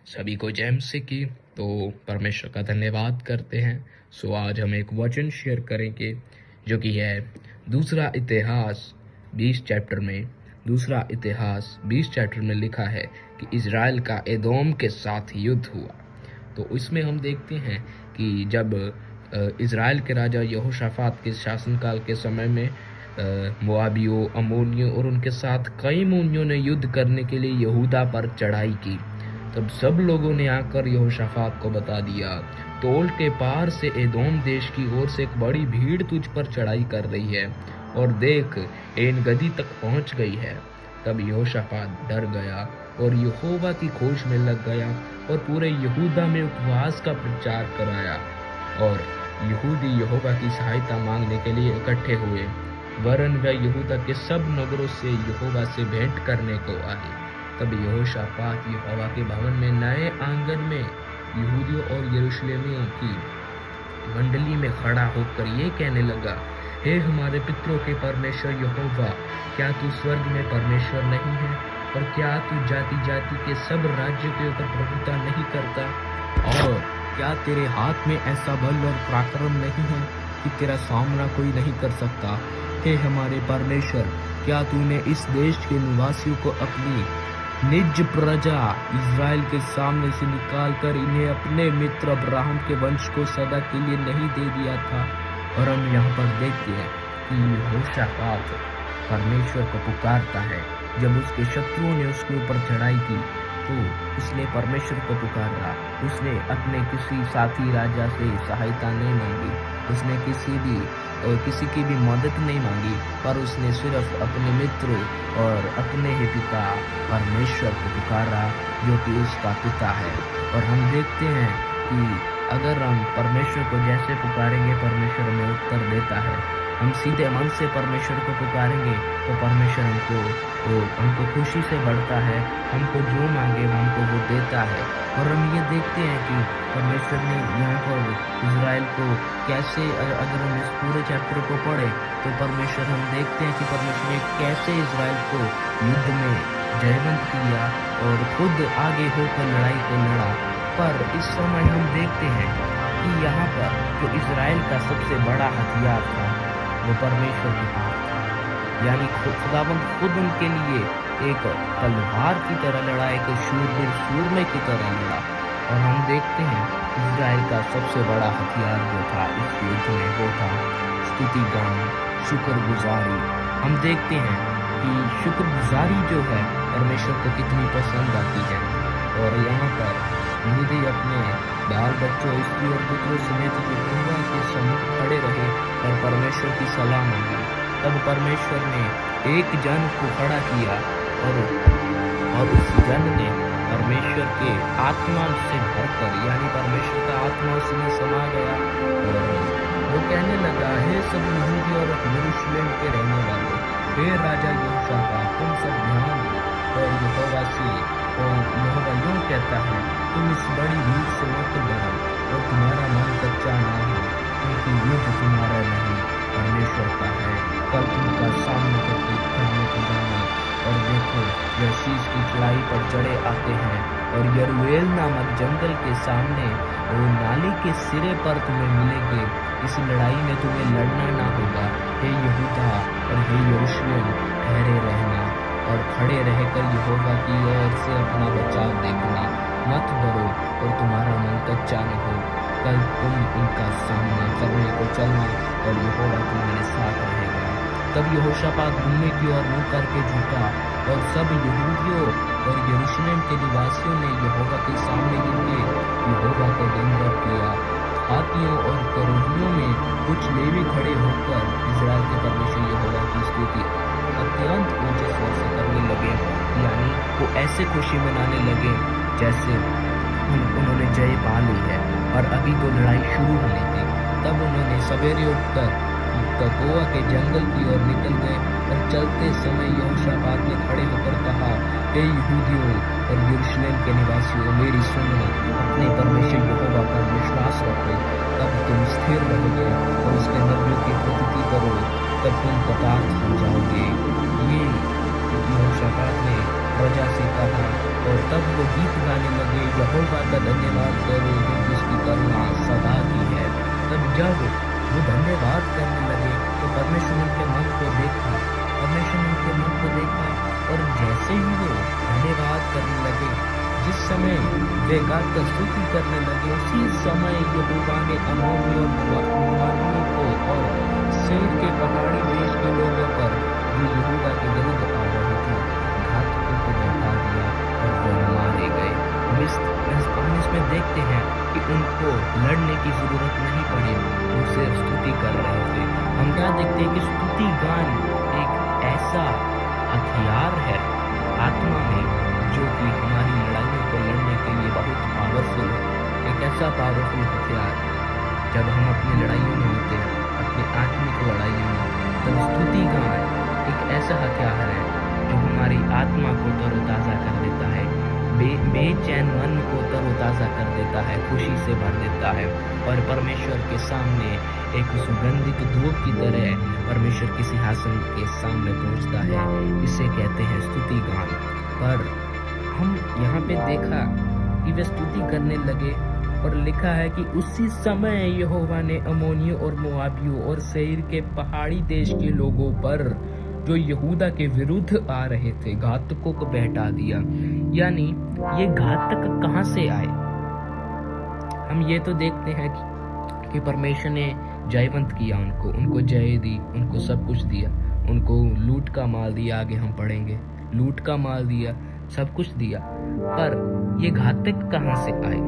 सभी को जय मसीह की। तो परमेश्वर का धन्यवाद करते हैं। आज हम एक वचन शेयर करेंगे जो कि है दूसरा इतिहास 20 चैप्टर में लिखा है कि इज़राइल का एदोम के साथ युद्ध हुआ। तो इसमें हम देखते हैं कि जब इज़राइल के राजा यहोशाफात के शासनकाल के समय में मोआबियों, अम्मोनियों और उनके साथ कई मूनियों ने युद्ध करने के लिए यहूदा पर चढ़ाई की, तब सब लोगों ने आकर यहोशाफात को बता दिया, तोल के पार से एदोम देश की ओर से एक बड़ी भीड़ तुझ पर चढ़ाई कर रही है, और देख एन गदी तक पहुंच गई है। तब यहोशाफात डर गया और यहोवा की खोज में लग गया और पूरे यहूदा में उपवास का प्रचार कराया, और यहूदी यहोवा की सहायता मांगने के लिए इकट्ठे हुए, वरन वे यहूदा के सब नगरों से यहोवा से भेंट करने को आए। तब यहोशाफात यहोवा के भवन में नए आंगन में यहूदियों और यरूशलेमियों की मंडली में खड़ा होकर ये कहने लगा, हे हमारे पितरों के परमेश्वर यहोवा, क्या तू स्वर्ग में परमेश्वर नहीं है? और क्या तू जाति जाति के सब राज्यों के ऊपर प्रभुता नहीं करता? और क्या तेरे हाथ में ऐसा बल और पराक्रम नहीं है कि तेरा सामना कोई नहीं कर सकता? हे हमारे परमेश्वर, क्या तूने इस देश के निवासियों को अपनी निज प्रजा इज़राइल के सामने से निकालकर इन्हें अपने मित्र अब्राहम के वंश को सदा के लिए नहीं दे दिया था? और हम यहाँ पर देखते हैं कि यहोशाफात परमेश्वर को पुकारता है। जब उसके शत्रुओं ने उसके ऊपर चढ़ाई की तो उसने परमेश्वर को पुकारा। उसने अपने किसी साथी राजा से सहायता नहीं मांगी, उसने किसी की भी मदद नहीं मांगी, पर उसने सिर्फ अपने मित्रों और अपने ही पिता परमेश्वर को पुकारा, जो कि उसका पिता है। और हम देखते हैं कि अगर हम परमेश्वर को जैसे पुकारेंगे, परमेश्वर हमें उत्तर देता है। हम सीधे मन से परमेश्वर को पुकारेंगे तो परमेश्वर हमको खुशी से बढ़ता है, हमको जो मांगे हमको वो देता है। और हम ये देखते हैं कि परमेश्वर ने यहाँ पर इज़राइल को कैसे, अगर हम इस पूरे चैप्टर को पढ़े तो परमेश्वर, हम देखते हैं कि परमेश्वर ने कैसे इज़राइल को युद्ध में जयवंत किया और खुद आगे होकर लड़ाई को लड़ा। पर इस समय हम देखते हैं कि यहाँ पर जो इज़राइल का सबसे बड़ा हथियार था वो परमेश्वर के पास था, यानी खुदावंद खुद उनके लिए एक तलवार की तरह लड़ा, एक शूरवीर सूरमे की तरह लड़ा। और हम देखते हैं इज़राइल का सबसे बड़ा हथियार जो था इस युद्ध में वो था स्तुति गान, शुक्रगुजारी। हम देखते हैं कि शुक्रगुजारी जो है परमेश्वर को कितनी पसंद आती है। और यहाँ पर यहूदी अपने बाल बच्चों, स्त्री और पुत्रों समेत यहोवा के सम्मुख खड़े रहे और परमेश्वर की सलाह मांगी। तब परमेश्वर ने एक जन को खड़ा किया और उस जन ने परमेश्वर के आत्मा से भरकर, यानी परमेश्वर का आत्मा उसमें समा गया, और वो कहने लगा, हे सब यहूदी और यरूशलेम के रहने वाले, हे राजा यहोशाफात, तुम सब ध्यान दो और यहोवा से, और यहोवा यूं कहता है, तुम इस बड़ी भीड़ से मत डरो और तुम्हारा मन कच्चा ना हो, क्योंकि युद्ध तुम्हारा नहीं परमेश्वर का है। कल उनका सामना करने को जाना, और देखो वे शीश की चढ़ाई पर चढ़े आते हैं, और यरूएल नामक जंगल के सामने वो नाली के सिरे पर तुम्हें मिलेंगे। इस लड़ाई में तुम्हें लड़ना ना होगा। हे यहूदा और हे यरूशलेम, ठहरे रहना और खड़े रहकर यहोवा की ओर से अपना बचाव देखना, मत डरो और तुम्हारा मन कच्चा न हो। कल तुम उनका सामना करने को चलना और यहोवा तुम्हारे साथ रहेगा। तब यहोशाफात घूमने की ओर मुँह करके झुका, और सब यहूदियों और यरूशलेम के निवासियों ने यहोवा के सामने गिरके यहोवा को दंडवत किया। हाथियों और करोहियों में कुछ लेवी खड़े होकर इज़राइल के परमेश्वर यहोवा की स्तुति अत्यंत ऊंचे स्वर से करने लगे, यानी वो ऐसे खुशी मनाने लगे जैसे उन्होंने जय पा ली है और अभी तो लड़ाई शुरू होनी थी। तब उन्होंने सवेरे उठकर तकोआ के जंगल की ओर निकल गए, और चलते समय यहोशाफात ने खड़े होकर कहा, हे यहूदियों और यरूशलेम के निवासियों, मेरी सुनो, अपने परमेश्वर यहोवा पर विश्वास रखो, तब तुम स्थिर रहोगे और उसके नबियों की प्रतीति करो, तब तुम कपार हो जाओगे। ये यहोशाफात ने प्रजा से कहा, और तब वो गीत गाने लगे, यहोवा का धन्यवाद करो जिसकी करुणा सदा की है। तब जब वो धन्यवाद करने लगे तो परमेश्वर ने उनके मन को देखा, और जैसे ही वो धन्यवाद करने लगे, जिस समय वे गाकर स्तुति करने लगे, उसी समय यहोवा ने अमोनी और मोआबियों को और सेईर के पहाड़ी देश के लोगों पर जो यहूदा के विरुद्ध आ रहे थे, घातकों को बैठा दिया और वो मारे गए। हम इसमें देखते हैं कि उनको लड़ने की जरूरत नहीं पड़ी, वो सिर्फ स्तुति कर रहे थे। हम क्या देखते हैं कि स्तुति गान एक ऐसा हथियार है आत्मा में, जो कि हमारी लड़ाइयों को लड़ने के लिए बहुत पावरफुल है। एक ऐसा पावरफुल हथियार जब हम अपनी लड़ाइयों में होते हैं, अपनी आत्मिक लड़ाइयों में, तब स्तुति गान एक ऐसा हथियार है जो हमारी आत्मा को तरोताज़ा कर देता है, बेचैन मन को तरोताज़ा कर देता है, खुशी से भर देता है, और परमेश्वर के सामने एक सुगंधित धूप की तरह परमेश्वर के सिंहासन के सामने पहुंचता है। इसे कहते हैं स्तुति गान। पर हम यहाँ पे देखा कि वे स्तुति करने लगे, और लिखा है कि उसी समय यहोवा ने अमोनियों और मोआबियों और सेईर के पहाड़ी देश के लोगों पर जो यहूदा के विरुद्ध आ रहे थे, घातकों को बैठा दिया। यानी ये घातक कहाँ से आए? हम ये तो देखते हैं कि परमेश्वर ने जयवंत किया, उनको जय दी, उनको सब कुछ दिया, उनको लूट का माल दिया। आगे हम पढ़ेंगे, लूट का माल दिया, सब कुछ दिया। पर ये घातक कहाँ से आए?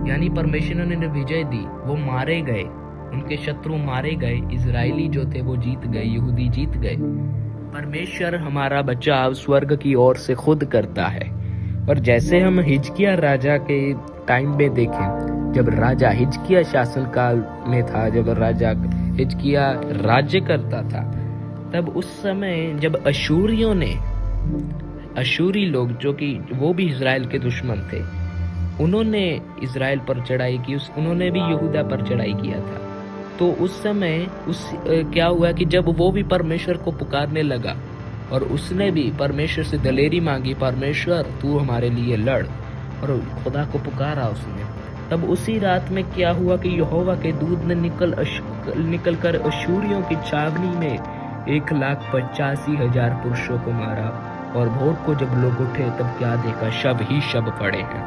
यानी परमेश्वर ने विजय दी, वो मारे गए, उनके शत्रु मारे गए, इजरायली जो थे वो जीत गए, यहूदी जीत गए। परमेश्वर हमारा बचाव स्वर्ग की ओर से खुद करता है। और जैसे हम हिजकिया राजा के टाइम में देखें, जब राजा हिजकिया शासन काल में था, जब राजा हिजकिया राज्य करता था, तब उस समय जब अशूरी लोग, जो कि वो भी इजराइल के दुश्मन थे, उन्होंने इजराइल पर चढ़ाई की, उन्होंने भी यहूदा पर चढ़ाई किया था। तो उस समय क्या हुआ कि जब वो भी परमेश्वर को पुकारने लगा, और उसने भी परमेश्वर से दलेरी मांगी, परमेश्वर तू हमारे लिए लड़, और खुदा को पुकारा उसने, तब उसी रात में क्या हुआ कि यहोवा के दूत ने निकल कर अशूरियों की छावनी में 1,85,000 पुरुषों को मारा। और भोर को जब लोग उठे तब क्या देखा, शव ही शव पड़े हैं।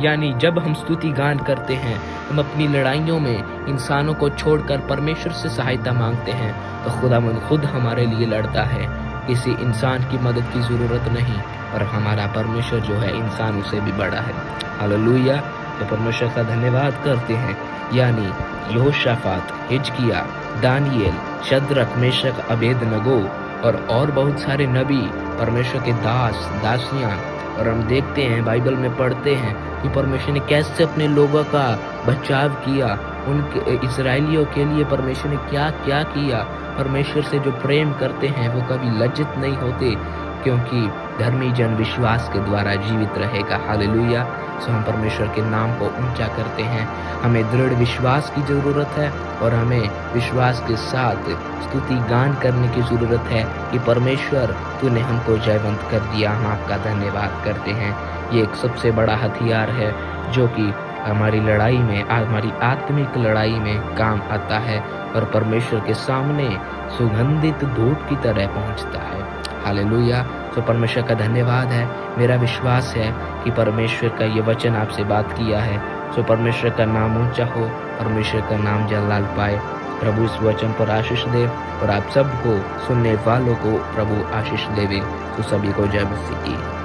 यानी जब हम स्तुति गान करते हैं, हम अपनी लड़ाइयों में इंसानों को छोड़कर परमेश्वर से सहायता मांगते हैं, तो खुदावंद खुद हमारे लिए लड़ता है। किसी इंसान की मदद की जरूरत नहीं, और हमारा परमेश्वर जो है इंसानों से भी बड़ा है। हालेलुया। तो परमेश्वर का धन्यवाद करते हैं। यानी Jehoshaphat, Hezekiah, Daniel, Shadrach, Meshach, Abednego और बहुत सारे नबी, परमेश्वर के दास दासियां, और हम देखते हैं, बाइबल में पढ़ते हैं कि परमेश्वर ने कैसे अपने लोगों का बचाव किया, उनके इजरायलियों के लिए परमेश्वर ने क्या क्या किया। परमेश्वर से जो प्रेम करते हैं वो कभी लज्जित नहीं होते, क्योंकि धर्मी जन विश्वास के द्वारा जीवित रहेगा। हालेलुया। सो हम परमेश्वर के नाम को ऊंचा करते हैं। हमें दृढ़ विश्वास की जरूरत है, और हमें विश्वास के साथ स्तुति गान करने की जरूरत है कि परमेश्वर तूने हमको जयवंत कर दिया, हम आपका धन्यवाद करते हैं। ये एक सबसे बड़ा हथियार है जो कि हमारी लड़ाई में, हमारी आत्मिक लड़ाई में काम आता है, और परमेश्वर के सामने सुगंधित धूप की तरह पहुंचता है। हालेलुया। तो परमेश्वर का धन्यवाद है। मेरा विश्वास है कि परमेश्वर का ये वचन आपसे बात किया है। तो परमेश्वर का नाम ऊंचा हो, परमेश्वर का नाम जलाल पाए। प्रभु इस वचन पर आशीष दे, और आप सबको, सुनने वालों को प्रभु आशीष देवे। तो सभी को जय मसीह की।